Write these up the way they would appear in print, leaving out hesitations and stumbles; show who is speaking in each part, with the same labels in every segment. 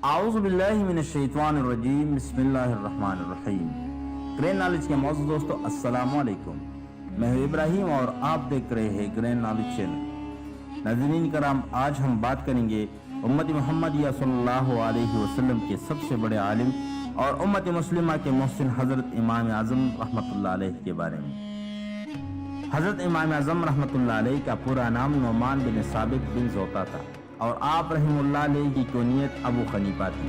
Speaker 1: اعوذ باللہ من الشیطان الرجیم، بسم اللہ الرحمن الرحیم۔ گرین نالج کے معزز دوستو، السلام علیکم۔ میں ہوں ابراہیم اور آپ دیکھ رہے ہیں گرین نالج چینل۔ ناظرین کرام، آج ہم بات کریں گے امت محمدیہ صلی اللہ علیہ وسلم کے سب سے بڑے عالم اور امت مسلمہ کے محسن حضرت امام اعظم رحمۃ اللہ علیہ کے بارے میں۔ حضرت امام اعظم رحمۃ اللہ علیہ کا پورا نام نعمان بن ثابت بن زوطا تھا اور آپ رحم اللہ علیہ کی کنیت ابو حنیفہ تھی۔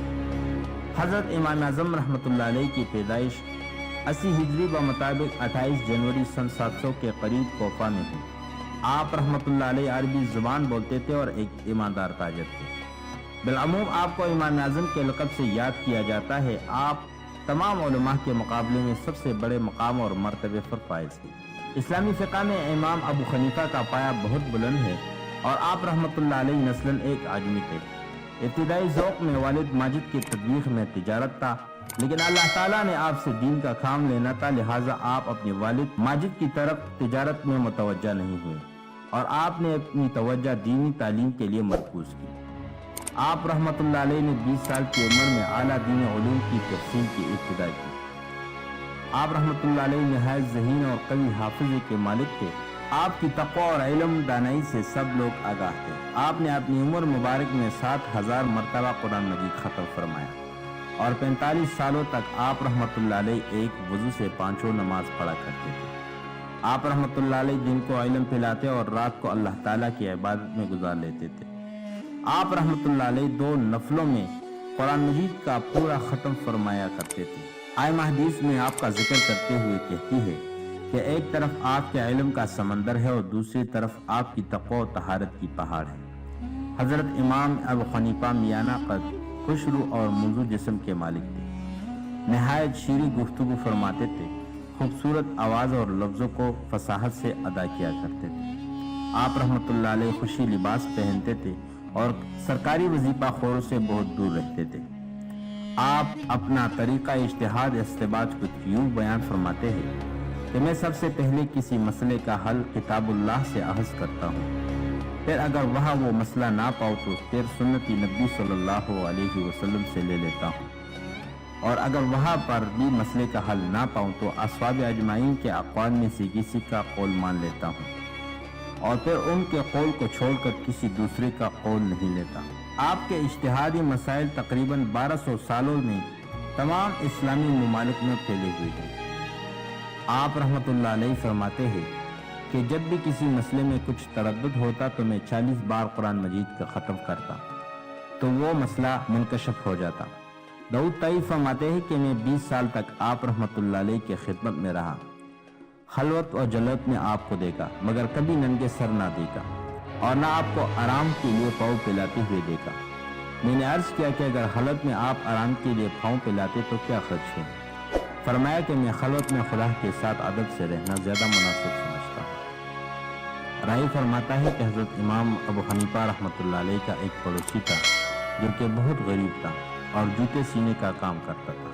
Speaker 1: حضرت امام اعظم رحمۃ اللہ علیہ کی پیدائش 80 ہجری بمطابق 28 جنوری سن 700 کے قریب کوفہ میں ہوئی۔ آپ رحمۃ اللہ علیہ عربی زبان بولتے تھے اور ایک ایماندار تاجر تھے۔ بالعموم آپ کو امام اعظم کے لقب سے یاد کیا جاتا ہے۔ آپ تمام علماء کے مقابلے میں سب سے بڑے مقام اور مرتبے پر فائز تھے۔ اسلامی فقہ میں امام ابو حنیفہ کا پایہ بہت بلند ہے اور آپ رحمۃ اللہ علیہ نسلاً ایک عجمی تھے۔ ابتدائی ذوق میں والد ماجد کی تدویق میں تجارت تھا، لیکن اللہ تعالیٰ نے آپ سے دین کا کام لینا تھا، لہٰذا آپ اپنے والد ماجد کی طرف تجارت میں متوجہ نہیں ہوئے اور آپ نے اپنی توجہ دینی تعلیم کے لیے مرکوز کی۔ آپ رحمۃ اللہ علیہ نے 20 سال کی عمر میں اعلیٰ دینی علوم کی تحصیل کی ابتدا کی۔ آپ رحمۃ اللہ علیہ نہایت ذہین اور قوی حافظے کے مالک تھے۔ آپ کی تقویٰ اور علم دانائی سے سب لوگ آگاہ تھے۔ آپ نے اپنی عمر مبارک میں 7000 مرتبہ قرآن مجید ختم فرمایا اور 45 سالوں تک آپ رحمۃ اللہ علیہ ایک وضو سے 5 نماز پڑھا کرتے تھے۔ آپ رحمۃ اللہ علیہ دن کو علم پھیلاتے اور رات کو اللہ تعالیٰ کی عبادت میں گزار لیتے تھے۔ آپ رحمۃ اللہ علیہ 2 نفلوں میں قرآن مجید کا پورا ختم فرمایا کرتے تھے۔ آئمہ حدیث میں آپ کا ذکر کرتے ہوئے کہتی ہے کہ ایک طرف آپ کے علم کا سمندر ہے اور دوسری طرف آپ کی تقویٰ و طہارت کی پہاڑ ہے۔ حضرت امام ابو حنیفہ میانہ قد، خوش رو اور منظور جسم کے مالک تھے۔ نہایت شیریں گفتگو فرماتے تھے، خوبصورت آواز اور لفظوں کو فصاحت سے ادا کیا کرتے تھے۔ آپ رحمۃ اللہ علیہ خوشی لباس پہنتے تھے اور سرکاری وظیفہ خوروں سے بہت دور رہتے تھے۔ آپ اپنا طریقہ اجتہاد استنباط کچھ یوں بیان فرماتے ہیں کہ میں سب سے پہلے کسی مسئلے کا حل کتاب اللہ سے اخذ کرتا ہوں، پھر اگر وہاں وہ مسئلہ نہ پاؤں تو پھر سنت نبی صلی اللہ علیہ وسلم سے لے لیتا ہوں، اور اگر وہاں پر بھی مسئلے کا حل نہ پاؤں تو اصحاب اجمعین کے اقوال میں سے کسی کا قول مان لیتا ہوں اور پھر ان کے قول کو چھوڑ کر کسی دوسرے کا قول نہیں لیتا۔ آپ کے اجتہادی مسائل تقریباً 1200 سالوں میں تمام اسلامی ممالک میں پھیلے ہوئے ہیں۔ آپ رحمۃ اللہ علیہ فرماتے ہیں کہ جب بھی کسی مسئلے میں کچھ تردد ہوتا تو میں 40 بار قرآن مجید کا ختم کرتا تو وہ مسئلہ منکشف ہو جاتا۔ داؤد طائی فرماتے ہیں کہ میں 20 سال تک آپ رحمۃ اللہ علیہ کی خدمت میں رہا، خلوت اور جلوت میں آپ کو دیکھا مگر کبھی ننگے سر نہ دیکھا اور نہ آپ کو آرام کے لیے پاؤں پلاتے ہوئے دیکھا۔ میں نے عرض کیا کہ اگر خلوت میں آپ آرام کے لیے پاؤں پلاتے تو کیا خرچ ہے؟ فرمایا کہ میں خلوت میں خدا کے ساتھ ادب سے رہنا زیادہ مناسب سمجھتا ہوں۔ راہی فرماتا ہے کہ حضرت امام ابو حنیفہ رحمۃ اللہ علیہ کا ایک پڑوسی تھا جو کہ بہت غریب تھا اور جوتے سینے کا کام کرتا تھا،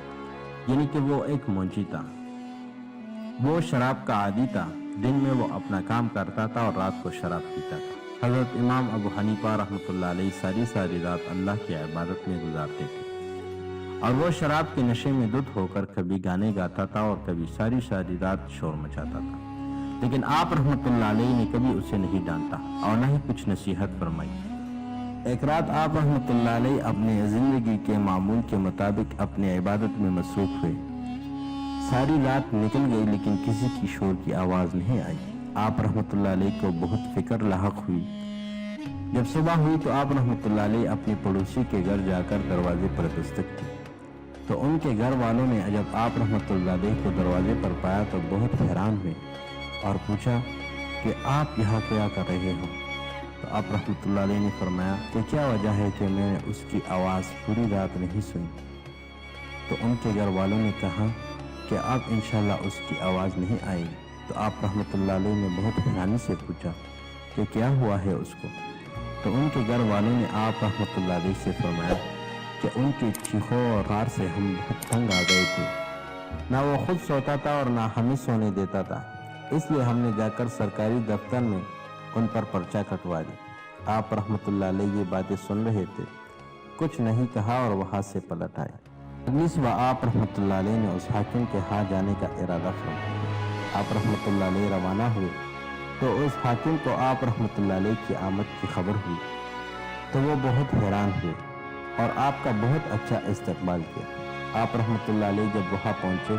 Speaker 1: یعنی کہ وہ ایک مونچی تھا۔ وہ شراب کا عادی تھا، دن میں وہ اپنا کام کرتا تھا اور رات کو شراب پیتا تھا۔ حضرت امام ابو حنیفہ رحمۃ اللہ علیہ ساری رات اللہ کی عبادت میں گزارتے تھے اور وہ شراب کے نشے میں دھت ہو کر کبھی گانے گاتا تھا اور کبھی ساری رات شور مچاتا تھا، لیکن آپ رحمۃ اللہ علیہ نے کبھی اسے نہیں ڈانٹا اور نہ ہی کچھ نصیحت فرمائی۔ ایک رات آپ رحمۃ اللہ علیہ اپنے زندگی کے معمول کے مطابق اپنے عبادت میں مصروف ہوئے۔ ساری رات نکل گئی لیکن کسی کی شور کی آواز نہیں آئی۔ آپ رحمۃ اللہ علیہ کو بہت فکر لاحق ہوئی۔ جب صبح ہوئی تو آپ رحمۃ اللہ علیہ اپنے پڑوسی کے گھر جا کر دروازے پر دستک کی تو ان کے گھر والوں نے جب آپ رحمۃ اللہ علیہ کو دروازے پر پایا تو بہت حیران ہوئے اور پوچھا کہ آپ یہاں کیا کر رہے ہو؟ تو آپ رحمۃ اللہ علیہ نے فرمایا کہ کیا وجہ ہے کہ میں نے اس کی آواز پوری رات نہیں سنی؟ تو ان کے گھر والوں نے کہا کہ اب انشاءاللہ اس کی آواز نہیں آئے گی۔ تو آپ رحمۃ اللہ علیہ نے بہت حیرانی سے پوچھا کہ کیا ہوا ہے اس کو؟ تو ان کے گھر والوں نے آپ رحمۃ اللہ علیہ سے فرمایا کہ ان کے چیخوں اور غار سے ہم بہت تنگ آ گئے تھے، نہ وہ خود سوتا تھا اور نہ ہمیں سونے دیتا تھا، اس لیے ہم نے جا کر سرکاری دفتر میں ان پر پرچہ کٹوا دی۔ آپ رحمۃ اللہ علیہ یہ باتیں سن رہے تھے کچھ نہیں کہا اور وہاں سے پلٹ آئے۔ اگلی صبح آپ رحمۃ اللہ علیہ نے اس حاکم کے ہاں جانے کا ارادہ فرمایا۔ آپ رحمۃ اللہ علیہ روانہ ہوئے تو اس حاکم کو آپ رحمۃ اللہ علیہ کی آمد کی خبر ہوئی تو وہ بہت حیران ہوئے اور آپ کا بہت اچھا استقبال کیا۔ آپ رحمۃ اللہ علیہ جب وہاں پہنچے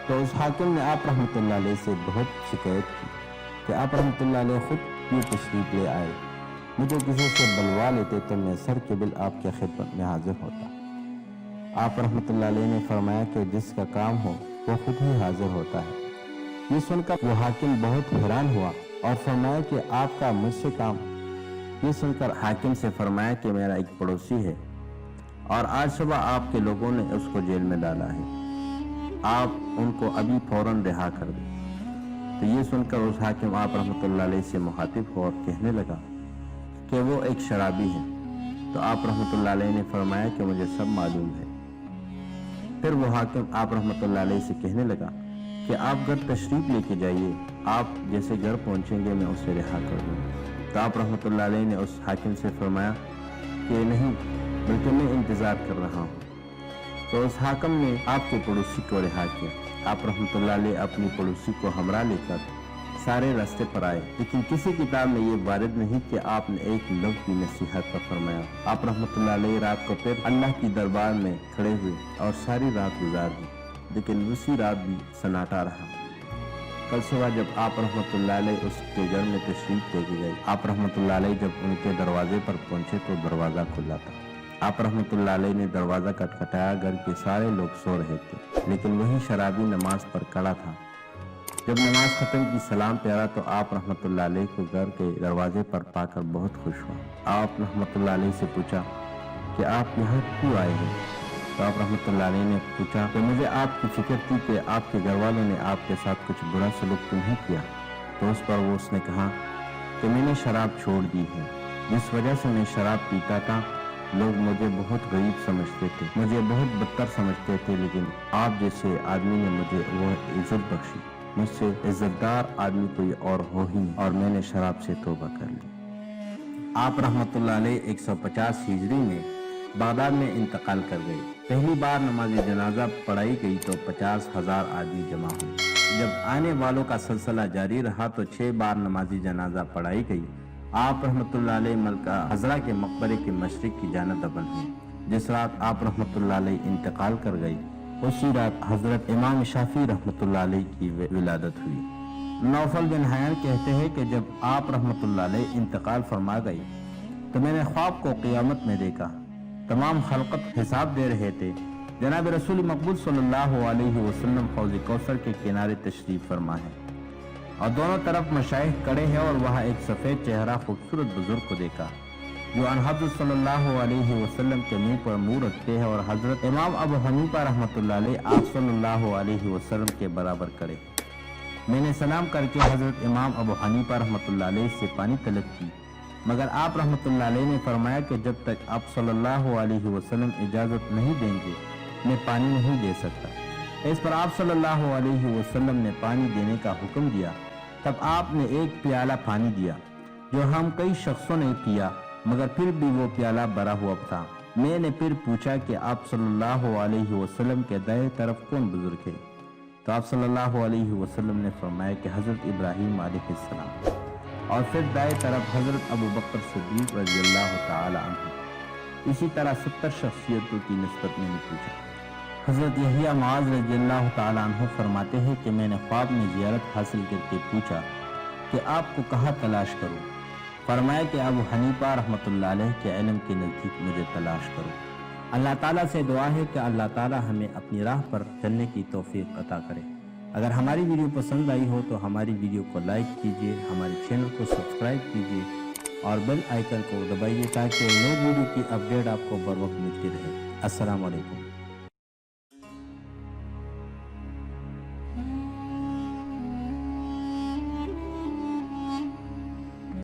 Speaker 1: تو اس حاکم نے آپ رحمۃ اللہ علیہ سے بہت شکایت کی کہ آپ رحمۃ اللہ علیہ خود کیوں تشریف لے آئے، مجھے کسی سے بلوا لیتے تو میں سر کے بل آپ کے خدمت میں حاضر ہوتا۔ آپ رحمۃ اللہ علیہ نے فرمایا کہ جس کا کام ہو وہ خود ہی حاضر ہوتا ہے۔ یہ سن کر وہ حاکم بہت حیران ہوا اور فرمایا کہ آپ کا مجھ سے کام۔ یہ سن کر حاکم سے فرمایا کہ میرا ایک پڑوسی ہے اور آج صبح آپ کے لوگوں نے اس کو جیل میں ڈالا ہے، آپ ان کو ابھی فوراً رہا کر دیں۔ تو یہ سن کر اس حاکم آپ رحمۃ اللہ علیہ سے مخاطب ہوا اور کہنے لگا کہ وہ ایک شرابی ہے۔ تو آپ رحمۃ اللہ علیہ نے فرمایا کہ مجھے سب معلوم ہے۔ پھر وہ حاکم آپ رحمۃ اللہ علیہ سے کہنے لگا کہ آپ گھر تشریف لے کے جائیے، آپ جیسے گھر پہنچیں گے میں اسے رہا کر دوں گا۔ تو آپ رحمۃ اللہ علیہ نے اس حاکم سے فرمایا کہ نہیں، بلکہ میں انتظار کر رہا ہوں۔ تو اس حاکم نے آپ کے پڑوسی کو رہا کیا۔ آپ رحمۃ اللہ علیہ اپنی پڑوسی کو ہمراہ لے کر سارے راستے پر آئے، لیکن کسی کتاب میں یہ وارد نہیں کہ آپ نے ایک لفظ بھی نصیحت کا فرمایا۔ آپ رحمۃ اللہ علیہ رات کو پھر اللہ کی دربار میں کھڑے ہوئے اور ساری رات گزار دی، لیکن اسی رات بھی سناٹا رہا۔ کل صبح جب آپ رحمۃ اللہ علیہ اس کے گھر میں تشریف لے کے گئے، آپ رحمۃ اللہ علیہ جب ان کے دروازے پر پہنچے تو دروازہ کھلا تھا۔ آپ رحمۃ اللہ علیہ نے دروازہ کھٹکھٹایا، گھر کے سارے لوگ سو رہے تھے، لیکن وہی شرابی نماز پر کھڑا تھا۔ جب نماز ختم کی، سلام پھیرا تو آپ رحمۃ اللہ علیہ کو گھر کے دروازے پر پا کر بہت خوش ہوا۔ آپ رحمۃ اللہ علیہ سے پوچھا کہ آپ یہاں کیوں آئے ہیں؟ تو آپ رحمۃ اللہ علیہ نے پوچھا کہ مجھے آپ کی فکر تھی کہ آپ کے گھر والوں نے آپ کے ساتھ کچھ برا سلوک تو نہیں کیا۔ تو اس پر اس نے کہا کہ میں نے شراب چھوڑ دی ہے، جس وجہ سے میں شراب پیتا تھا لوگ مجھے بہت غریب سمجھتے تھے، مجھے بہت بدتر سمجھتے تھے، لیکن آپ جیسے آدمی نے مجھے وہ عزت بخشی۔ مجھ سے عزت دار آدمی کوئی اور ہو ہی نہیں، اور میں نے شراب سے توبہ کر لی۔ آپ رحمۃ اللہ علیہ 150 ہجری میں بغداد میں انتقال کر گئے۔ پہلی بار نماز جنازہ پڑھائی گئی تو 50,000 آدمی جمع ہوئے۔ جب آنے والوں کا سلسلہ جاری رہا تو 6 بار نماز جنازہ پڑھائی گئی۔ آپ رحمۃ اللہ علیہ ملکہ حضرہ کے مقبرے کے مشرق کی جانب دفن ہوئے۔ جس رات آپ رحمۃ اللہ علیہ انتقال کر گئی، اسی رات حضرت امام شافعی رحمۃ اللہ علیہ کی ولادت ہوئی۔ نوفل بن حیان کہتے ہیں کہ جب آپ رحمۃ اللہ علیہ انتقال فرما گئی تو میں نے خواب کو قیامت میں دیکھا، تمام خلقت حساب دے رہے تھے، جناب رسول مقبول صلی اللہ علیہ وسلم حوض کوثر کے کنارے تشریف فرما ہے اور دونوں طرف مشائخ کھڑے ہیں، اور وہاں ایک سفید چہرہ خوبصورت بزرگ کو دیکھا جو ان حضرت صلی اللہ علیہ وسلم کے منہ پر منہ رکھتے ہیں، اور حضرت امام ابو حنیفہ رحمۃ اللہ علیہ آپ صلی اللہ علیہ وسلم کے برابر کھڑے۔ میں نے سلام کر کے حضرت امام ابو حنیفہ رحمۃ اللہ علیہ سے پانی طلب کی، مگر آپ رحمۃ اللہ علیہ نے فرمایا کہ جب تک آپ صلی اللہ علیہ وسلم اجازت نہیں دیں گے میں پانی نہیں دے سکتا۔ اس پر آپ صلی اللہ علیہ وسلم نے پانی دینے کا حکم دیا۔ تب آپ نے ایک پیالہ پانی دیا جو ہم کئی شخصوں نے پیا، مگر پھر بھی وہ پیالہ بھرا ہوا تھا۔ میں نے پھر پوچھا کہ آپ صلی اللہ علیہ وسلم کے دائیں طرف کون بزرگ ہے؟ تو آپ صلی اللہ علیہ وسلم نے فرمایا کہ حضرت ابراہیم علیہ السلام، اور پھر دائیں طرف حضرت ابو بکر صدیق رضی اللہ تعالی عنہ۔ اسی طرح 70 شخصیتوں کی نسبت میں نے پوچھا۔ حضرت یحییٰ معاذ رضی اللہ تعالی عنہ فرماتے ہیں کہ میں نے خواب میں زیارت حاصل کر کے پوچھا کہ آپ کو کہاں تلاش کروں؟ فرمایا کہ ابو حنیفہ رحمۃ اللہ علیہ کے علم کے نزدیک مجھے تلاش کرو۔ اللہ تعالیٰ سے دعا ہے کہ اللہ تعالیٰ ہمیں اپنی راہ پر چلنے کی توفیق عطا کرے۔ اگر ہماری ویڈیو پسند آئی ہو تو ہماری ویڈیو کو لائک کیجیے، ہمارے چینل کو سبسکرائب کیجیے اور بیل آئیکن کو دبائیے تاکہ نئی ویڈیو کی اپڈیٹ آپ کو بر وقت ملتی رہے۔ السلام علیکم۔